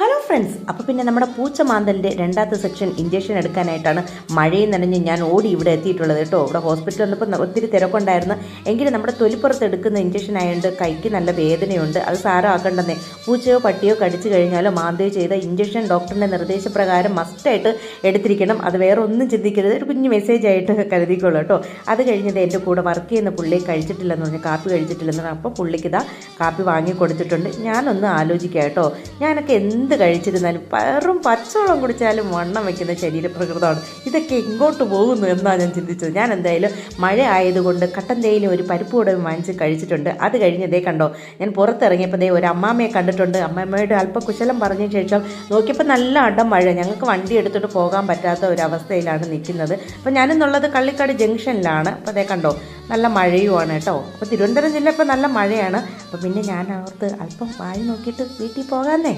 Hello friends, അപ്പോൾ പിന്നെ നമ്മുടെ പൂച്ചമാന്തലിൻ്റെ രണ്ടാമത്തെ സെക്ഷൻ ഇഞ്ചക്ഷൻ എടുക്കാനായിട്ടാണ് മഴയും നനഞ്ഞ് ഞാൻ ഓടി ഇവിടെ എത്തിയിട്ടുള്ളത് കേട്ടോ. ഇവിടെ ഹോസ്പിറ്റലിൽ വന്നപ്പോൾ ഒത്തിരി തിരക്കുണ്ടായിരുന്നു. എങ്കിലും നമ്മുടെ തൊലിപ്പുറത്ത് എടുക്കുന്ന ഇഞ്ചക്ഷൻ ആയതുകൊണ്ട് കൈക്ക് നല്ല വേദനയുണ്ട്. അത് സാരമാക്കണ്ടെന്നേ. പൂച്ചയോ പട്ടിയോ കടിച്ചു കഴിഞ്ഞാലോ മാന്തയോ ചെയ്ത ഇഞ്ചക്ഷൻ ഡോക്ടറിൻ്റെ നിർദ്ദേശപ്രകാരം മസ്റ്റായിട്ട് എടുത്തിരിക്കണം. അത് വേറെ ഒന്നും ചിന്തിക്കരുത്. ഒരു കുഞ്ഞ് മെസ്സേജ് ആയിട്ട് കരുതിക്കോളൂ കേട്ടോ. അത് കഴിഞ്ഞത് എൻ്റെ കൂടെ വർക്ക് ചെയ്യുന്ന പുള്ളി കഴിച്ചിട്ടില്ലെന്ന് പറഞ്ഞാൽ കാപ്പി കഴിച്ചിട്ടില്ലെന്ന് പറഞ്ഞാൽ അപ്പോൾ പുള്ളിക്ക് ഇതാ കാപ്പി വാങ്ങി കൊടുത്തിട്ടുണ്ട്. ഞാനൊന്ന് ആലോചിക്കാം കേട്ടോ, ഞാനൊക്കെ എന്ത് കഴിച്ചിരുന്നാലും വെറും പച്ചവെള്ളം കുടിച്ചാലും വണ്ണം വയ്ക്കുന്ന ശരീരപ്രകൃതമാണ്. ഇതൊക്കെ എങ്ങോട്ട് പോകുന്നു എന്നാണ് ഞാൻ ചിന്തിച്ചത്. ഞാൻ എന്തായാലും മഴ ആയതുകൊണ്ട് കട്ടൻ തേയിലും ഒരു പരിപ്പ് കൂടെ വാങ്ങിച്ച് കഴിച്ചിട്ടുണ്ട്. അത് കഴിഞ്ഞതേ കണ്ടോ, ഞാൻ പുറത്തിറങ്ങിയപ്പോൾ ഒരു അമ്മാമ്മയെ കണ്ടിട്ടുണ്ട്. അമ്മമ്മയുടെ അല്പം കുശലം പറഞ്ഞ ശേഷം നോക്കിയപ്പോൾ നല്ല അടം മഴ. ഞങ്ങൾക്ക് വണ്ടി എടുത്തിട്ട് പോകാൻ പറ്റാത്ത ഒരവസ്ഥയിലാണ് നിൽക്കുന്നത്. അപ്പോൾ ഞാനെന്നുള്ളത് കള്ളിക്കാട് ജംഗ്ഷനിലാണ്. അപ്പോൾ അതേ കണ്ടോ, നല്ല മഴയുമാണ് കേട്ടോ. അപ്പോൾ തിരുവനന്തപുരം ജില്ല ഇപ്പോൾ നല്ല മഴയാണ്. അപ്പോൾ പിന്നെ ഞാൻ ഓർത്ത് അല്പം വായി നോക്കിയിട്ട് വീട്ടിൽ പോകാമെന്നേ.